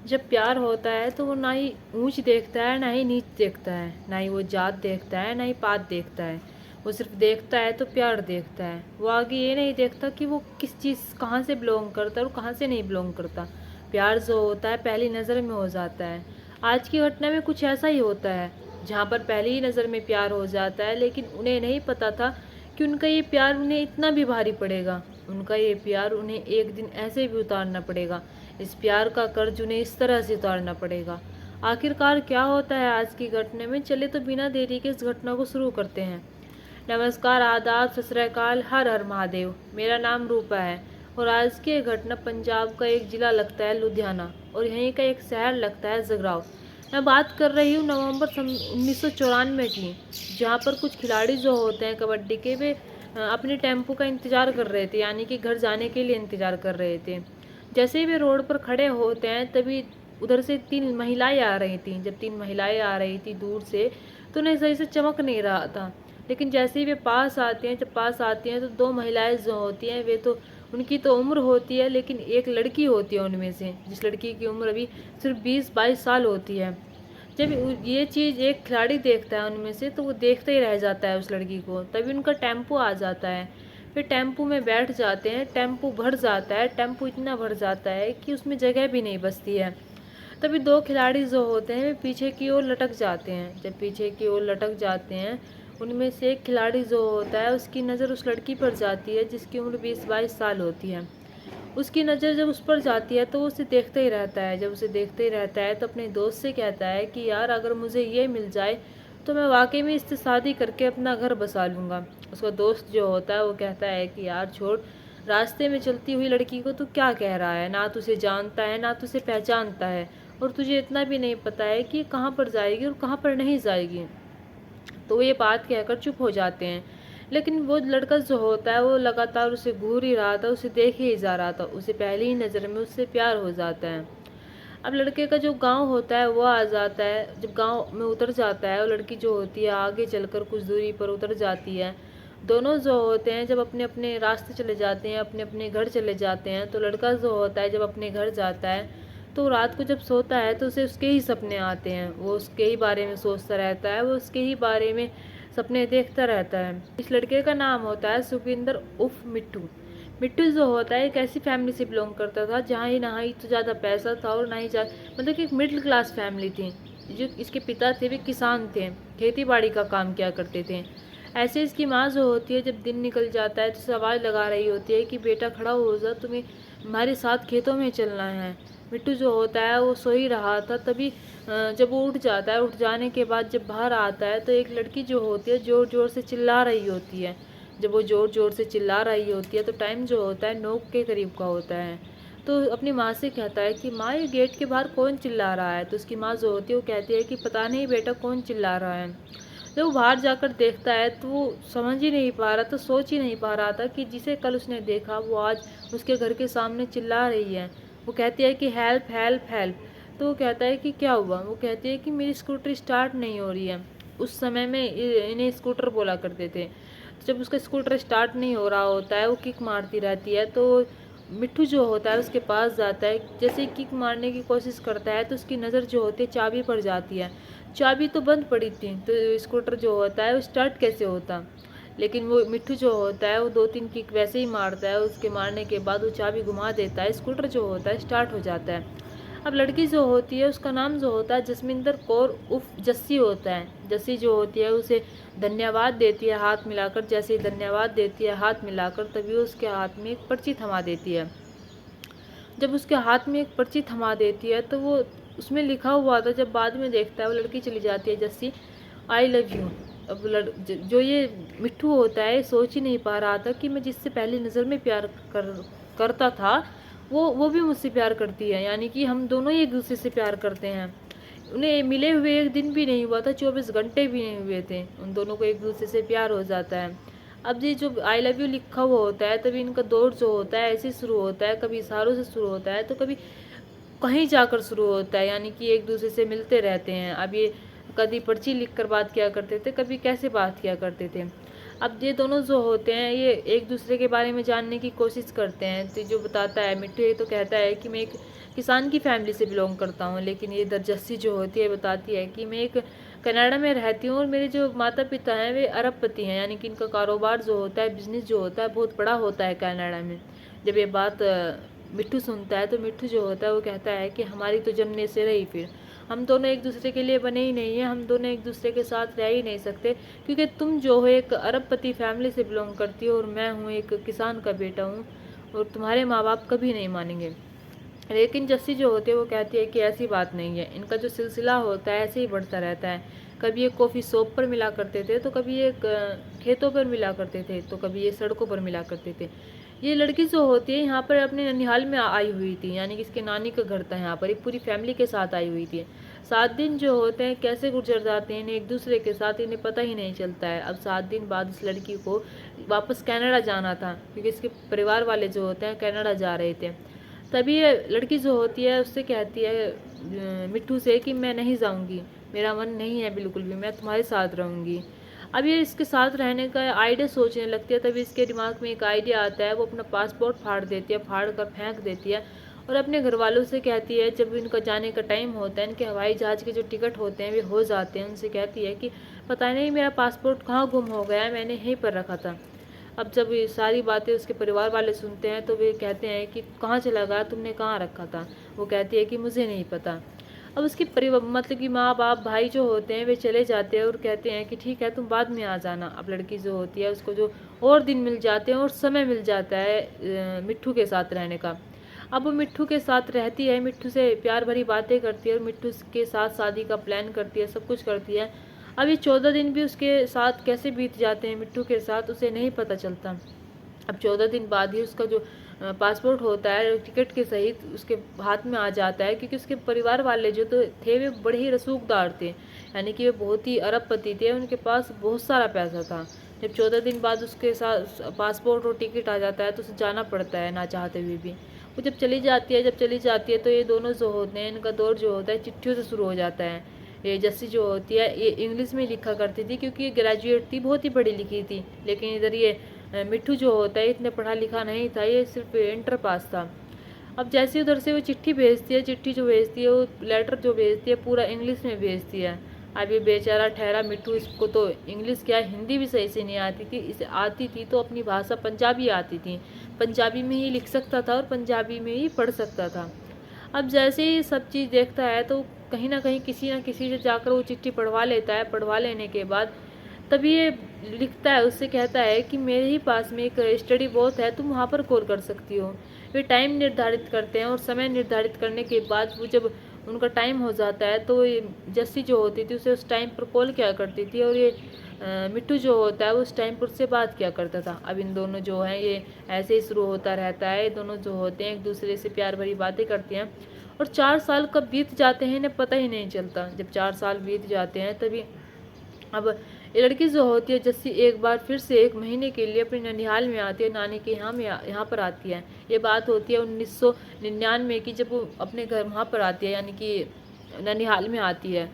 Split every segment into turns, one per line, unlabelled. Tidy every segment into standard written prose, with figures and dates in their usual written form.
जब प्यार होता है तो वो ना ही ऊंच देखता है ना ही नीच देखता है, ना ही वो जात देखता है ना ही पात देखता है। वो सिर्फ देखता है तो प्यार देखता है। वो आगे ये नहीं देखता कि वो किस चीज़ कहाँ से बिलोंग करता है और कहाँ से नहीं बिलोंग करता। प्यार जो होता है पहली नज़र में हो जाता है। आज की घटना में कुछ ऐसा ही होता है, जहाँ पर पहली ही नज़र में प्यार हो जाता है, लेकिन उन्हें नहीं पता था कि उनका ये प्यार उन्हें इतना भी भारी पड़ेगा। उनका ये प्यार उन्हें एक दिन ऐसे भी उतारना पड़ेगा। इस प्यार का कर्ज उन्हें इस तरह से उतारना पड़ेगा। आखिरकार क्या होता है आज की घटना में, चले तो बिना देरी के इस घटना को शुरू करते हैं। नमस्कार, आदाब, सत श्री अकाल, हर हर महादेव। मेरा नाम रूपा है और आज की ये घटना पंजाब का एक ज़िला लगता है लुधियाना और यहीं का एक शहर लगता है जगराव। मैं बात कर रही हूँ नवंबर 1994 की, जहाँ पर कुछ खिलाड़ी जो होते हैं कबड्डी के, वे अपने टेम्पो का इंतज़ार कर रहे थे, यानी कि घर जाने के लिए इंतज़ार कर रहे थे। जैसे ही वे रोड पर खड़े होते हैं तभी उधर से 3 महिलाएं आ रही थीं। जब 3 महिलाएं आ रही थी दूर से, तो उन्हें सही से चमक नहीं रहा था। लेकिन जैसे ही वे पास आते हैं, जब पास आती हैं तो 2 महिलाएं जो होती हैं, वे तो उनकी तो उम्र होती है, लेकिन एक लड़की होती है उनमें से, जिस लड़की की उम्र अभी सिर्फ 20-22 साल होती है। जब ये चीज़ एक खिलाड़ी देखता है उनमें से, तो वो देखता ही रह जाता है उस लड़की को। तभी उनका टेम्पो आ जाता है। फिर टेम्पो में बैठ जाते हैं। टेम्पो भर जाता है, टेम्पो इतना भर जाता है कि उसमें जगह भी नहीं बचती है। तभी 2 खिलाड़ी जो होते हैं वे पीछे की ओर लटक जाते हैं। जब पीछे की ओर लटक जाते हैं, उनमें से एक खिलाड़ी जो होता है, उसकी नज़र उस लड़की पर जाती है जिसकी उम्र 20-22 साल होती है। उसकी नज़र जब उस पर जाती है तो वो उसे देखते ही रहता है। जब उसे देखते ही रहता है तो अपने दोस्त से कहता है कि यार, अगर मुझे ये मिल जाए तो मैं वाकई में इससे शादी करके अपना घर बसा लूँगा। उसका दोस्त जो होता है वो कहता है कि यार छोड़, रास्ते में चलती हुई लड़की को तू क्या कह रहा है, ना तुझे जानता है ना तुझे पहचानता है, और तुझे इतना भी नहीं पता है कि कहाँ पर जाएगी और कहाँ पर नहीं जाएगी। तो वो ये बात कहकर चुप हो जाते हैं। लेकिन वो लड़का जो होता है वो लगातार उसे घूर ही रहा था, उसे देखे ही जा रहा था। उसे पहली ही नज़र में उससे प्यार हो जाता है। अब लड़के का जो गांव होता है वो आ जाता है। जब गांव में उतर जाता है, और लड़की जो होती है आगे चलकर कुछ दूरी पर उतर जाती है। दोनों जो होते हैं जब अपने अपने रास्ते चले जाते हैं, अपने अपने घर चले जाते हैं, तो लड़का जो होता है जब अपने घर जाता है तो रात को जब सोता है तो उसे उसके ही सपने आते हैं। वो उसके ही बारे में सोचता रहता है, वो उसके ही बारे में सपने देखता रहता है। इस लड़के का नाम होता है सुखविंदर उर्फ मिट्टू। मिट्टू जो होता है एक ऐसी फैमिली से बिलोंग करता था जहाँ ही ना ही तो ज़्यादा पैसा था और ना ही मतलब कि एक मिडिल क्लास फैमिली थी। जो इसके पिता थे वे किसान थे, खेती बाड़ी का काम किया करते थे। ऐसे इसकी माँ जो होती है जब दिन निकल जाता है तो सवाल लगा रही होती है कि बेटा खड़ा हो जा, तुम्हें हमारे साथ खेतों में चलना है। मिट्टू जो होता है वो सो ही रहा था। तभी जब वो उठ जाता है, उठ जाने के बाद जब बाहर आता है तो एक लड़की जो होती है ज़ोर ज़ोर से चिल्ला रही होती है। जब वो ज़ोर ज़ोर से चिल्ला रही होती है तो टाइम जो होता है 9 के करीब का होता है। तो अपनी माँ से कहता है कि माँ, ये गेट के बाहर कौन चिल्ला रहा है। तो उसकी माँ जो होती है वो कहती है कि पता नहीं बेटा, कौन चिल्ला रहा है। जब वो बाहर जाकर देखता है तो वो समझ ही नहीं पा रहा था, सोच ही नहीं पा रहा था कि जिसे कल उसने देखा वो आज उसके घर के सामने चिल्ला रही है। वो कहती है कि हेल्प हेल्प हेल्प। तो वो कहता है कि क्या हुआ। वो कहती है कि मेरी स्कूटर स्टार्ट नहीं हो रही है। उस समय में इन्हें स्कूटर बोला करते थे। तो जब उसका स्कूटर स्टार्ट नहीं हो रहा होता है, वो किक मारती रहती है। तो मिट्टू जो होता है उसके पास जाता है। जैसे ही किक मारने की कोशिश करता है तो उसकी नज़र जो होती है चाबी पर जाती है। चाबी तो बंद पड़ी थी, तो स्कूटर जो होता है वो स्टार्ट कैसे होता। लेकिन वो मिट्टू जो होता है वो 2-3 किक वैसे ही मारता है। उसके मारने के बाद वो चाबी घुमा देता है, स्कूटर जो होता है स्टार्ट हो जाता है। अब लड़की जो होती है उसका नाम जो होता है जसमिंदर कौर उर्फ जस्सी होता है। जस्सी जो होती है उसे धन्यवाद देती है हाथ मिलाकर। जैसे ही धन्यवाद देती है हाथ मिलाकर, तभी उसके हाथ में एक पर्ची थमा देती है। जब उसके हाथ में एक पर्ची थमा देती है तो वो उसमें लिखा हुआ था, जब बाद में देखता है वो लड़की चली जाती है जस्सी, आई लव यू। अब जो ये मिट्टू होता है सोच ही नहीं पा रहा था कि मैं जिससे पहली नज़र में प्यार करता था वो भी मुझसे प्यार करती है, यानी कि हम दोनों ही एक दूसरे से प्यार करते हैं। उन्हें मिले हुए एक दिन भी नहीं हुआ था, 24 घंटे भी नहीं हुए थे, उन दोनों को एक दूसरे से प्यार हो जाता है। अब ये जो आई लव यू लिखा हुआ होता है, तभी इनका दौर जो होता है ऐसे शुरू होता है, कभी इशारों से शुरू होता है तो कभी कहीं जाकर शुरू होता है, यानी कि एक दूसरे से मिलते रहते हैं। अब ये कभी पर्ची लिख कर बात किया करते थे, कभी कैसे बात किया करते थे। अब ये दोनों जो होते हैं ये एक दूसरे के बारे में जानने की कोशिश करते हैं। तो जो बताता है मिट्टू, ये तो कहता है कि मैं एक किसान की फैमिली से बिलोंग करता हूँ, लेकिन ये इधर जस्सी जो होती है बताती है कि मैं एक कनाडा में रहती हूँ और मेरे जो माता पिता हैं वे अरबपति हैं, यानी कि इनका कारोबार जो होता है, बिजनेस जो होता है बहुत बड़ा होता है कनाडा में। जब ये बात मिट्टू सुनता है तो मिट्टू जो होता है वो कहता है कि हमारी तो जमने से रही, फिर हम दोनों एक दूसरे के लिए बने ही नहीं हैं, हम दोनों एक दूसरे के साथ रह ही नहीं सकते, क्योंकि तुम जो हो एक अरबपति फैमिली से बिलोंग करती हो और मैं हूँ एक किसान का बेटा हूँ, और तुम्हारे माँ बाप कभी नहीं मानेंगे। लेकिन जस्सी जो होती है वो कहती है कि ऐसी बात नहीं है, इनका जो सिलसिला होता है ऐसे ही बढ़ता रहता है। कभी ये कॉफ़ी शॉप पर मिला करते थे, तो कभी ये खेतों पर मिला करते थे, तो कभी ये सड़कों पर मिला करते थे। ये लड़की जो होती है यहाँ पर अपने ननिहाल में आई हुई थी, यानी कि इसके नानी का घर था यहाँ पर, ये पूरी फैमिली के साथ आई हुई थी। 7 दिन जो होते हैं कैसे गुजर जाते हैं इन्हें एक दूसरे के साथ, इन्हें पता ही नहीं चलता है। अब 7 दिन बाद इस लड़की को वापस कनाडा जाना था, क्योंकि इसके परिवार वाले जो होते हैं कनाडा जा रहे थे। तभी ये लड़की जो होती है उससे कहती है मिट्टू से कि मैं नहीं जाऊंगी, मेरा मन नहीं है बिल्कुल भी, मैं तुम्हारे साथ रहूंगी। अब ये इसके साथ रहने का आइडिया सोचने लगती है, तभी इसके दिमाग में एक आइडिया आता है। वो अपना पासपोर्ट फाड़ देती है, फाड़ कर फेंक देती है और अपने घर वालों से कहती है, जब इनका जाने का टाइम होता है, इनके हवाई जहाज़ के जो टिकट होते हैं वे हो जाते हैं, उनसे कहती है कि पता नहीं मेरा पासपोर्ट कहाँ गुम हो गया है, मैंने यहीं पर रखा था। अब जब ये सारी बातें उसके परिवार वाले सुनते हैं तो वे कहते हैं कि कहाँ चला गया, तुमने कहाँ रखा था। वो कहती है कि मुझे नहीं पता। अब उसकी परिवार मतलब कि माँ बाप भाई जो होते हैं वे चले जाते हैं और कहते हैं कि ठीक है तुम बाद में आ जाना। अब लड़की जो होती है उसको जो और दिन मिल जाते हैं और समय मिल जाता है मिट्ठू के साथ रहने का। अब वो मिट्ठू के साथ रहती है, मिट्ठू से प्यार भरी बातें करती है और मिट्ठू के साथ शादी का प्लान करती है, सब कुछ करती है। अब ये 14 दिन भी उसके साथ कैसे बीत जाते हैं मिट्टू के साथ उसे नहीं पता चलता। अब 14 दिन बाद ही उसका जो पासपोर्ट होता है टिकट के सहित उसके हाथ में आ जाता है, क्योंकि उसके परिवार वाले जो तो थे वे बड़े ही रसूखदार थे, यानी कि वे बहुत ही अरबपति थे, उनके पास बहुत सारा पैसा था। जब 14 दिन बाद उसके साथ पासपोर्ट और टिकट आ जाता है तो उसे जाना पड़ता है ना चाहते हुए भी। वो जब चली जाती है तो ये दोनों जो होते हैं इनका दौर जो होता है चिट्ठियों से शुरू हो जाता है। ये जस्सी जो होती है ये इंग्लिश में लिखा करती थी, क्योंकि ये ग्रेजुएट थी, बहुत ही पढ़ी लिखी थी। लेकिन इधर ये मिट्ठू जो होता है इतने पढ़ा लिखा नहीं था, ये सिर्फ इंटर पास था। अब जैसे उधर से वो चिट्ठी भेजती है, चिट्ठी जो भेजती है वो लेटर जो भेजती है पूरा इंग्लिश में भेजती है। अब ये बेचारा ठहरा मिट्टू, इसको तो इंग्लिश क्या हिंदी भी सही से नहीं आती थी, इसे आती थी तो अपनी भाषा पंजाबी आती थी, पंजाबी में ही लिख सकता था और पंजाबी में ही पढ़ सकता था। अब जैसे ही सब चीज़ देखता है तो कहीं ना कहीं किसी न किसी से जाकर वो चिट्ठी पढ़वा लेता है। पढ़वा लेने के बाद तभी ये लिखता है, उससे कहता है कि मेरे ही पास में एक स्टडी बूथ है, तुम वहाँ पर कॉल कर सकती हो। वे टाइम निर्धारित करते हैं और समय निर्धारित करने के बाद वो जब उनका टाइम हो जाता है तो ये जस्सी जो होती थी उसे उस टाइम पर कॉल किया करती थी और ये मिट्टू जो होता है उस टाइम पर उससे बात किया करता था। अब इन दोनों जो हैं ये ऐसे ही शुरू होता रहता है, दोनों जो होते हैं एक दूसरे से प्यार भरी बातें करते हैं और 4 साल कब बीत जाते हैं इन्हें पता ही नहीं चलता। जब 4 साल बीत जाते हैं तभी अब ये लड़की जो होती है जस्सी एक बार फिर से 1 महीने के लिए अपने ननिहाल में आती है, नानी के यहाँ पर आती है। ये बात होती है 1999 की, जब वो अपने घर वहाँ पर आती है, यानी कि ननिहाल में आती है।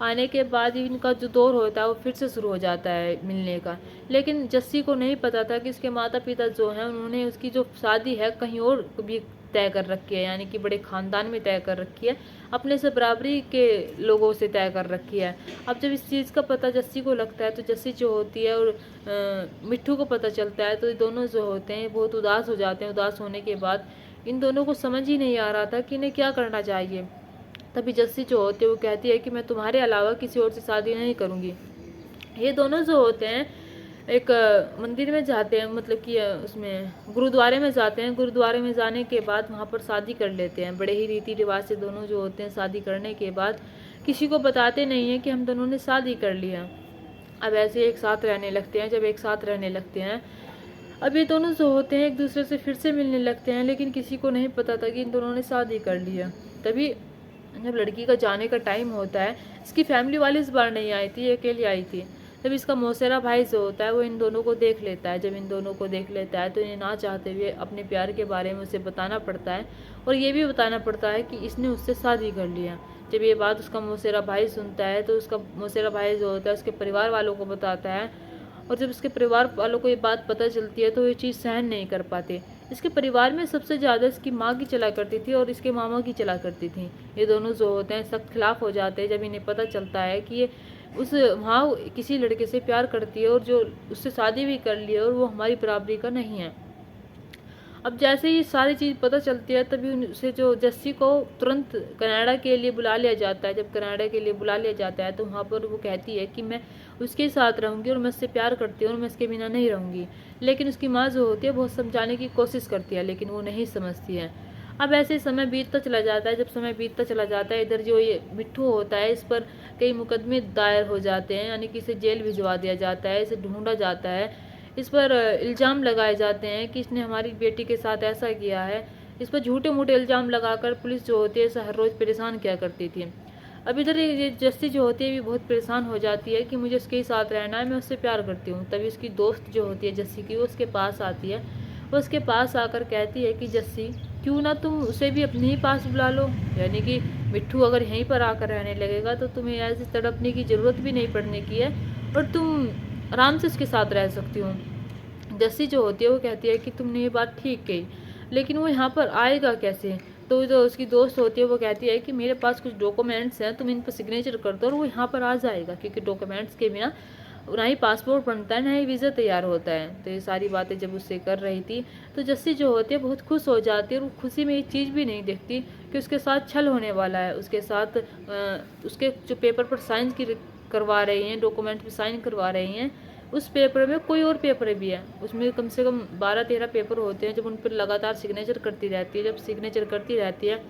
आने के बाद इनका जो दौर होता है वो फिर से शुरू हो जाता है मिलने का। लेकिन जस्सी को नहीं पता था कि इसके माता पिता जो हैं उन्होंने उसकी जो शादी है कहीं और भी तय कर रखी है, यानी कि बड़े ख़ानदान में तय कर रखी है, अपने से बराबरी के लोगों से तय कर रखी है। अब जब इस चीज़ का पता जस्सी को लगता है तो जस्सी जो होती है और मिट्ठू को पता चलता है तो ये दोनों जो होते हैं बहुत उदास हो जाते हैं। उदास होने के बाद इन दोनों को समझ ही नहीं आ रहा था कि इन्हें क्या करना चाहिए। तभी जस्सी जो होती है वो कहती है कि मैं तुम्हारे अलावा किसी और से शादी नहीं करूँगी। ये दोनों जो होते हैं एक मंदिर में जाते हैं, मतलब कि उसमें गुरुद्वारे में जाते हैं। गुरुद्वारे में जाने के बाद वहाँ पर शादी कर लेते हैं। बड़े ही रीति रिवाज से दोनों जो होते हैं शादी करने के बाद किसी को बताते नहीं हैं कि हम दोनों ने शादी कर लिया। अब ऐसे एक साथ रहने लगते हैं। जब एक साथ रहने लगते हैं अब ये दोनों जो होते हैं एक दूसरे से फिर से मिलने लगते हैं, लेकिन किसी को नहीं पता था कि इन दोनों ने शादी कर लिया। तभी जब लड़की का जाने का टाइम होता है, इसकी फैमिली वाली इस बार नहीं आई थी, अकेली आई थी। तब इसका मौसेरा भाई जो होता है वो इन दोनों को देख लेता है। जब इन दोनों को देख लेता है तो इन्हें ना चाहते हुए अपने प्यार के बारे में उसे बताना पड़ता है और ये भी बताना पड़ता है कि इसने उससे शादी कर लिया। जब ये बात उसका मौसेरा भाई सुनता है तो उसका मौसेरा भाई जो होता है उसके परिवार वालों को बताता है और जब इसके परिवार वालों को ये बात पता चलती है तो ये चीज़ सहन नहीं कर पाते। इसके परिवार में सबसे ज़्यादा इसकी माँ की चला करती थी और इसके मामा की चला करती थी। ये दोनों जो होते हैं सख्त खिलाफ हो जाते हैं जब इन्हें पता चलता है कि ये उस वहाँ किसी लड़के से प्यार करती है और जो उससे शादी भी कर ली है और वो हमारी बराबरी का नहीं है। अब जैसे ही सारी चीज़ पता चलती है तभी उसे जो जस्सी को तुरंत कनाडा के लिए बुला लिया जाता है। जब कनाडा के लिए बुला लिया जाता है तो वहाँ पर वो कहती है कि मैं उसके साथ रहूँगी और मैं उससे प्यार करती हूँ और मैं इसके बिना नहीं रहूँगी। लेकिन उसकी माँ जो होती है बहुत समझाने की कोशिश करती है लेकिन वो नहीं समझती है। अब ऐसे समय बीतता चला जाता है। जब समय बीतता चला जाता है इधर जो ये मिट्ठू होता है इस पर कई मुकदमे दायर हो जाते हैं, यानी कि इसे जेल भिजवा दिया जाता है, इसे ढूंढा जाता है, इस पर इल्ज़ाम लगाए जाते हैं कि इसने हमारी बेटी के साथ ऐसा किया है। इस पर झूठे मूठे इल्ज़ाम लगाकर पुलिस जो होती है इसे हर रोज़ परेशान किया करती थी। अब इधर ये जस्सी जो होती है भी बहुत परेशान हो जाती है कि मुझे उसके साथ रहना है, मैं उससे प्यार करती हूँ। तभी उसकी दोस्त जो होती है जस्सी की वो उसके पास आती है। वो उसके पास आकर कहती है कि जस्सी क्यों ना तुम उसे भी अपने ही पास बुला लो, यानी कि मिट्ठू अगर यहीं पर आकर रहने लगेगा तो तुम्हें ऐसे तड़पने की ज़रूरत भी नहीं पड़ने की है और तुम आराम से उसके साथ रह सकती हूँ। जस्सी जो होती है वो कहती है कि तुमने ये बात ठीक कही, लेकिन वो यहाँ पर आएगा कैसे? तो जो उसकी दोस्त होती है वो कहती है कि मेरे पास कुछ डॉक्यूमेंट्स हैं, तुम इन पर सिग्नेचर कर दो और वो यहाँ पर आ जाएगा, क्योंकि डॉक्यूमेंट्स के बिना ना ही पासपोर्ट बनता है ना ही वीज़ा तैयार होता है। तो ये सारी बातें जब उससे कर रही थी तो जस्सी जो होती है बहुत खुश हो जाती है और वो खुशी में एक चीज़ भी नहीं देखती कि उसके साथ छल होने वाला है। उसके साथ उसके जो पेपर पर साइन करवा रही हैं, डॉक्यूमेंट पर साइन करवा रही हैं, उस पेपर में कोई और पेपर भी है। उसमें कम से कम 12-13 पेपर होते हैं जब उन पर लगातार सिग्नेचर करती रहती है। जब सिग्नेचर करती रहती है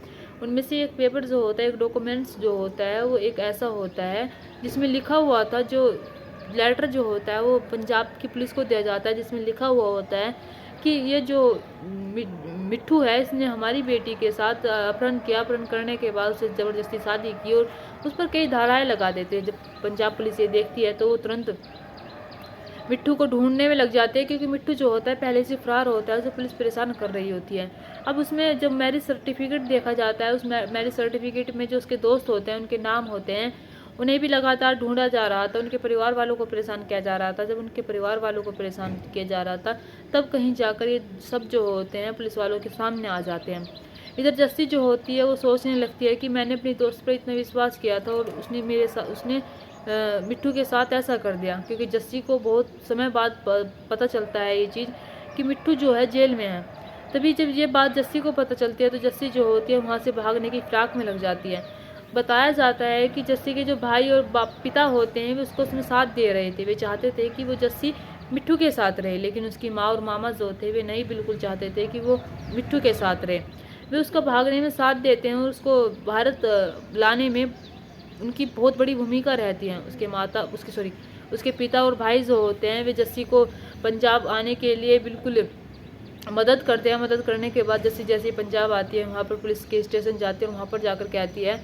उनमें से एक पेपर जो होता है, एक डॉक्यूमेंट्स जो होता है वो एक ऐसा होता है जिसमें लिखा हुआ था, जो लेटर जो होता है वो पंजाब की पुलिस को दिया जाता है, जिसमें लिखा हुआ होता है कि ये जो मिट्ठू है इसने हमारी बेटी के साथ अपहरण किया, अपहरण करने के बाद उसे ज़बरदस्ती शादी की, और उस पर कई धाराएं लगा देते हैं। जब पंजाब पुलिस ये देखती है तो वो तुरंत मिट्ठू को ढूंढने में लग जाते हैं, क्योंकि मिट्ठू जो होता है पहले से फरार होता है, उसे पुलिस परेशान कर रही होती है। अब उसमें जब मैरिज सर्टिफिकेट देखा जाता है, उस मैरिज सर्टिफिकेट में जो उसके दोस्त होते हैं उनके नाम होते हैं, उन्हें भी लगातार ढूंढा जा रहा था, उनके परिवार वालों को परेशान किया जा रहा था। जब उनके परिवार वालों को परेशान किया जा रहा था तब कहीं जाकर ये सब जो होते हैं पुलिस वालों के सामने आ जाते हैं। इधर जस्सी जो होती है वो सोचने लगती है कि मैंने अपनी दोस्त पर इतना विश्वास किया था और उसने मेरे साथ मिट्ठू के साथ ऐसा कर दिया, क्योंकि जस्सी को बहुत समय बाद पता चलता है ये चीज़ कि मिट्ठू जो है जेल में है। तभी जब ये बात जस्सी को पता चलती है तो जस्सी जो होती है वहाँ से भागने की फिराक में लग जाती है। बताया जाता है कि जस्सी के जो भाई और पिता होते हैं वे उसको उसमें साथ दे रहे थे। वे चाहते थे कि वो जस्सी मिट्ठू के साथ रहे, लेकिन उसकी माँ और मामा जो थे वे नहीं बिल्कुल चाहते थे कि वो मिट्ठू के साथ रहे। वे उसका भागने में साथ देते हैं और उसको भारत लाने में उनकी बहुत बड़ी भूमिका रहती है। उसके पिता और भाई जो होते हैं वे जस्सी को पंजाब आने के लिए बिल्कुल मदद करते हैं। मदद करने के बाद जस्सी जैसे पंजाब आती है वहाँ पर पुलिस के स्टेशन जाती है और वहाँ पर जाकर कहती है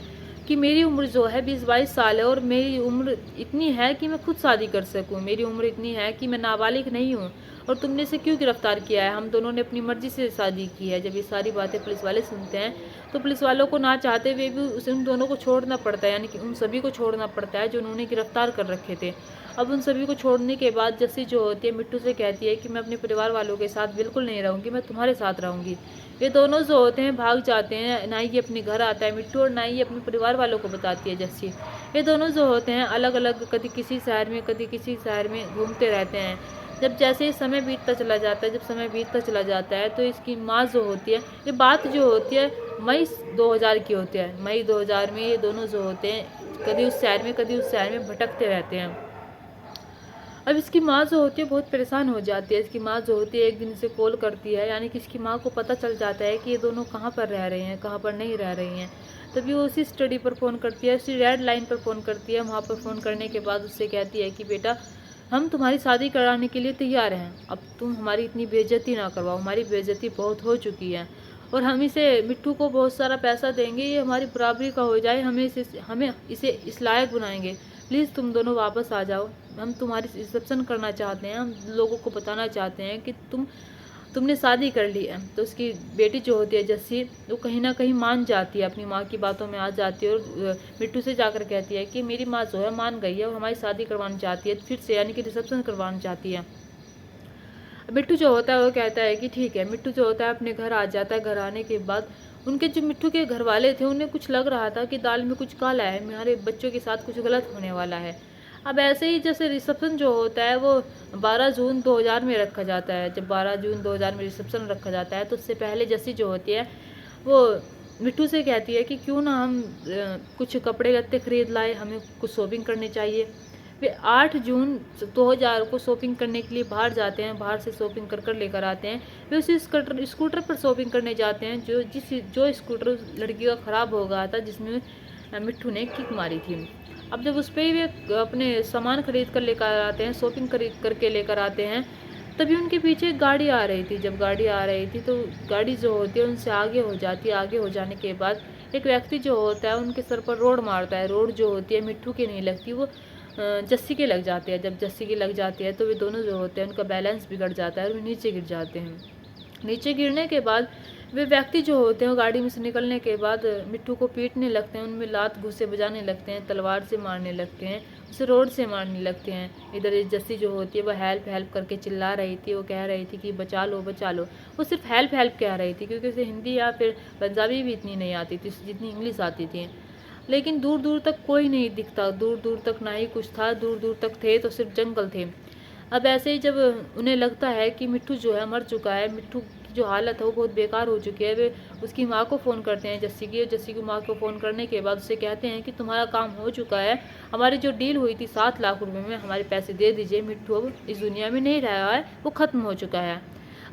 कि मेरी उम्र जो है 20-22 साल है और मेरी उम्र इतनी है कि मैं खुद शादी कर सकूं। मेरी उम्र इतनी है कि मैं नाबालिग नहीं हूं और तुमने इसे क्यों गिरफ्तार किया है? हम दोनों ने अपनी मर्जी से शादी की है। जब ये सारी बातें पुलिस वाले सुनते हैं तो पुलिस वालों को ना चाहते हुए भी उन दोनों को छोड़ना पड़ता है, यानी कि उन सभी को छोड़ना पड़ता है जो उन्होंने गिरफ्तार कर रखे थे। अब उन सभी को छोड़ने के बाद जस्सी जो होती है मिट्ठू से कहती है कि मैं अपने परिवार वालों के साथ बिल्कुल नहीं रहूँगी, मैं तुम्हारे साथ रहूँगी। ये दोनों जो होते हैं भाग जाते हैं, ना ही ये अपने घर आता है मिट्टू और ना ही अपने परिवार वालों को बताती है जस्सी। ये दोनों जो होते हैं अलग अलग कभी किसी शहर में कभी किसी शहर में घूमते रहते हैं। जब जैसे ही समय बीतता चला जाता है, जब समय बीतता चला जाता है तो इसकी माँ जो होती है, ये बात जो होती है मई 2000 की होती है। मई 2000 में ये दोनों जो होते हैं कभी उस शहर में कभी उस शहर में भटकते रहते हैं। अब इसकी माँ जो होती है बहुत परेशान हो जाती है। इसकी माँ जो होती है एक दिन से कॉल करती है, यानी कि इसकी माँ को पता चल जाता है कि ये दोनों कहाँ पर रह रहे हैं, कहाँ पर नहीं रह रही हैं। तभी वो उसी स्टडी पर फ़ोन करती है, उसी रेड लाइन पर फ़ोन करती है। वहाँ पर फ़ोन करने के बाद उससे कहती है कि बेटा हम तुम्हारी शादी कराने के लिए तैयार हैं, अब तुम हमारी इतनी बेइज्जती ना करवाओ, हमारी बेइज्जती बहुत हो चुकी है और हम इसे मिट्ठू को बहुत सारा पैसा देंगे, ये हमारी बराबरी का हो जाए, हमें इसे इस लायक बनाएंगे। प्लीज़ तुम दोनों वापस आ जाओ, हम तुम्हारी रिसेप्शन करना चाहते हैं, हम लोगों को बताना चाहते हैं कि तुम तुमने शादी कर ली है। तो उसकी बेटी जो होती है जस्सी, वो कहीं ना कहीं मान जाती है, अपनी माँ की बातों में आ जाती है और मिट्टू से जाकर कहती है कि मेरी माँ जो है मान गई है और हमारी शादी करवाना चाहती है फिर से, यानी कि रिसेप्शन करवाना चाहती है। मिट्टू जो होता है वो कहता है कि ठीक है। मिट्टू जो होता है अपने घर आ जाता है। घर आने के बाद उनके जो मिट्टू के घर वाले थे उन्हें कुछ लग रहा था कि दाल में कुछ काला है, मेरे बच्चों के साथ कुछ गलत होने वाला है। अब ऐसे ही जैसे रिसेप्शन जो होता है वो 12 जून 2000 में रखा जाता है। जब 12 जून 2000 में रिसेप्शन रखा जाता है तो उससे पहले जस्सी जो होती है वो मिट्टू से कहती है कि क्यों ना हम कुछ कपड़े लत्ते खरीद लाए, हमें कुछ शॉपिंग करनी चाहिए। वे 8 जून 2000 को शॉपिंग करने के लिए बाहर जाते हैं, बाहर से शॉपिंग कर कर लेकर आते हैं। वे उसी स्कूटर पर शॉपिंग करने जाते हैं जो स्कूटर लड़की का ख़राब हो गया था, जिसमें मिट्टू ने किक मारी थी। अब जब उस पर ही वे अपने सामान खरीद कर लेकर आते हैं, शॉपिंग खरीद करके लेकर आते हैं, तभी उनके पीछे एक गाड़ी आ रही थी। जब गाड़ी आ रही थी तो गाड़ी जो होती है उनसे आगे हो जाती है। आगे हो जाने के बाद एक व्यक्ति जो होता है उनके सर पर रोड मारता है। रोड जो होती है मिट्टू की नहीं लगती, वो जस्सी के लग जाते हैं। जब जस्सी की लग जाती है तो वे दोनों जो होते हैं उनका बैलेंस बिगड़ जाता है और वे नीचे गिर जाते हैं। नीचे गिरने के बाद वे व्यक्ति जो होते हैं गाड़ी में से निकलने के बाद मिट्टू को पीटने लगते हैं, उनमें लात घूंसे बजाने लगते हैं, तलवार से मारने लगते हैं, उसे रोड से मारने लगते हैं। इधर जस्सी जो होती है वह हेल्प हेल्प करके चिल्ला रही थी। वो कह रही थी कि बचा लो बचा लो। वो सिर्फ हेल्प हेल्प कह रही थी क्योंकि उसे हिंदी या फिर पंजाबी भी इतनी नहीं आती थी जितनी इंग्लिश आती थी। लेकिन दूर दूर तक कोई नहीं दिखता, दूर दूर तक ना ही कुछ था, दूर दूर तक थे तो सिर्फ जंगल थे। अब ऐसे ही जब उन्हें लगता है कि मिट्टू जो है मर चुका है, मिट्टू की जो हालत है वो बहुत बेकार हो चुकी है, वे उसकी माँ को फ़ोन करते हैं जस्सी की। और जस्सी की माँ को फ़ोन करने के बाद उससे कहते हैं कि तुम्हारा काम हो चुका है, हमारी जो डील हुई थी 7 लाख रुपए में, हमारे पैसे दे दीजिए, मिट्टू अब इस दुनिया में नहीं रहा है, वो ख़त्म हो चुका है।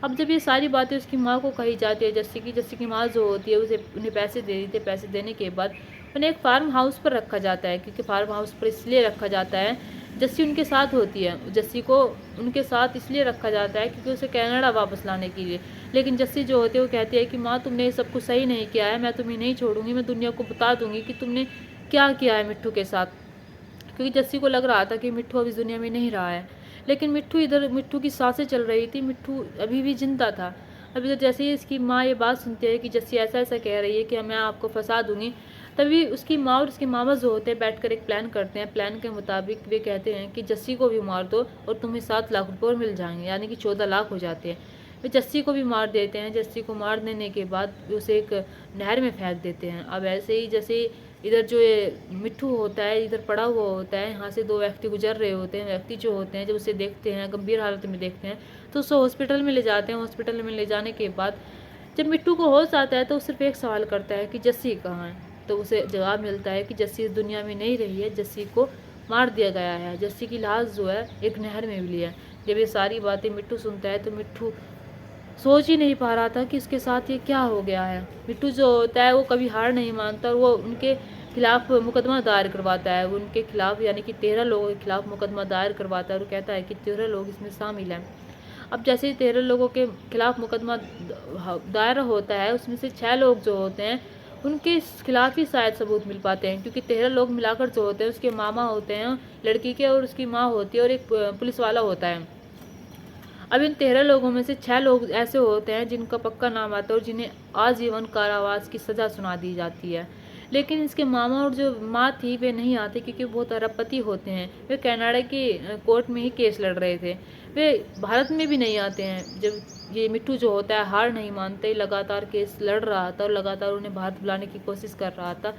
अब जब ये सारी बातें उसकी माँ को कही जाती है जस्सी की माँ जो होती है उसे उन्हें पैसे दे देते। पैसे देने के बाद उन्हें एक फार्म हाउस पर रखा जाता है, क्योंकि फार्म हाउस पर इसलिए रखा जाता है, जस्सी उनके साथ होती है, जस्सी को उनके साथ इसलिए रखा जाता है क्योंकि उसे कनाडा वापस लाने के लिए। लेकिन जस्सी जो होती है वो कहती है कि माँ तुमने ये सब कुछ सही नहीं किया है, मैं तुम्हें नहीं छोड़ूंगी, मैं दुनिया को बता दूंगी कि तुमने क्या किया है मिट्टू के साथ। क्योंकि जस्सी को लग रहा था कि मिट्टू अब इस दुनिया में नहीं रहा है। लेकिन मिट्टू की सांसें चल रही थी, मिट्टू अभी भी जिंदा था। अभी तो जैसे ही इसकी माँ ये बात सुनती है कि जस्सी ऐसा ऐसा कह रही है कि मैं आपको फंसा दूंगी, तभी उसकी माँ और उसके मामा जो होते हैं बैठकर एक प्लान करते हैं। प्लान के मुताबिक वे कहते हैं कि जस्सी को भी मार दो और तुम्हें 7 लाख रुपये और मिल जाएंगे, यानी कि 14 लाख हो जाते हैं। वे जस्सी को भी मार देते हैं। जस्सी को मार देने के बाद उसे एक नहर में फेंक देते हैं। अब ऐसे ही जैसे इधर जो ये मिट्टू होता है इधर पड़ा हुआ होता है, यहाँ से 2 व्यक्ति गुजर रहे होते हैं। व्यक्ति जो होते हैं जब उसे देखते हैं, गंभीर हालत में देखते हैं, तो उसे हॉस्पिटल में ले जाते हैं। हॉस्पिटल में ले जाने के बाद जब मिट्टू को होश आता है तो वो सिर्फ एक सवाल करता है कि जस्सी कहाँ है। तो उसे जवाब मिलता है कि जस्सी इस दुनिया में नहीं रही है, जस्सी को मार दिया गया है, जस्सी की लाश जो है एक नहर में मिली है। जब ये सारी बातें मिट्टू सुनता है तो मिट्टू सोच ही नहीं पा रहा था कि इसके साथ ये क्या हो गया है। मिट्टू जो होता है वो कभी हार नहीं मानता और वो उनके खिलाफ मुकदमा दायर करवाता है। वो उनके खिलाफ यानी कि 13 लोगों के खिलाफ मुकदमा दायर करवाता है और कहता है कि 13 लोग इसमें शामिल हैं। अब जैसे ही 13 लोगों के खिलाफ मुकदमा दायर होता है, उसमें से 6 लोग जो होते हैं उनके खिलाफ ही शायद सबूत मिल पाते हैं, क्योंकि 13 लोग मिलाकर जो होते हैं उसके मामा होते हैं लड़की के और उसकी माँ होती है और एक पुलिस वाला होता है। अब इन 13 लोगों में से 6 लोग ऐसे होते हैं जिनका पक्का नाम आता है और जिन्हें आजीवन कारावास की सज़ा सुना दी जाती है। लेकिन इसके मामा और जो माँ थी वे नहीं आते, क्योंकि बहुत अरबपति होते हैं। वे कनाडा की कोर्ट में ही केस लड़ रहे थे, वे भारत में भी नहीं आते हैं। जब ये मिट्टू जो होता है हार नहीं मानते, लगातार केस लड़ रहा था और लगातार उन्हें भारत बुलाने की कोशिश कर रहा था।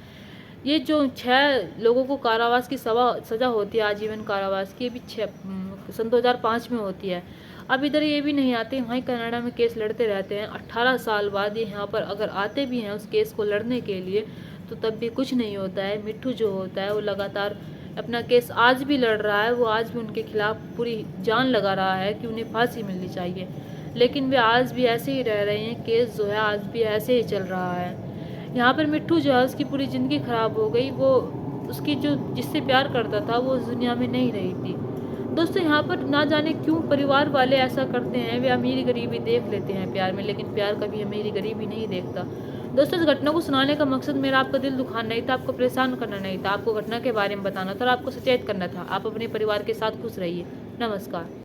ये जो 6 लोगों को कारावास की सज़ा होती है, आजीवन कारावास की, ये भी सन 2005 में होती है। अब इधर ये भी नहीं आते, वहीं कनाडा में केस लड़ते रहते हैं। 18 साल बाद ये यहाँ पर अगर आते भी हैं उस केस को लड़ने के लिए, तो तब भी कुछ नहीं होता है। मिट्टू जो होता है वो लगातार अपना केस आज भी लड़ रहा है। वो आज भी उनके खिलाफ पूरी जान लगा रहा है कि उन्हें फांसी मिलनी चाहिए, लेकिन वे आज भी ऐसे ही रह रहे हैं। केस जो है आज भी ऐसे ही चल रहा है। यहाँ पर मिट्टू जो है उसकी पूरी ज़िंदगी ख़राब हो गई। वो उसकी जो जिससे प्यार करता था वो उस दुनिया में नहीं रही थी। दोस्तों यहाँ पर ना जाने क्यों परिवार वाले ऐसा करते हैं, वे अमीरी गरीबी देख लेते हैं प्यार में, लेकिन प्यार कभी अमीरी गरीबी नहीं देखता। दोस्तों इस घटना को सुनाने का मकसद मेरा आपका दिल दुखाना नहीं था, आपको परेशान करना नहीं था, आपको घटना के बारे में बताना था और आपको सचेत करना था। आप अपने परिवार के साथ खुश रहिए। नमस्कार।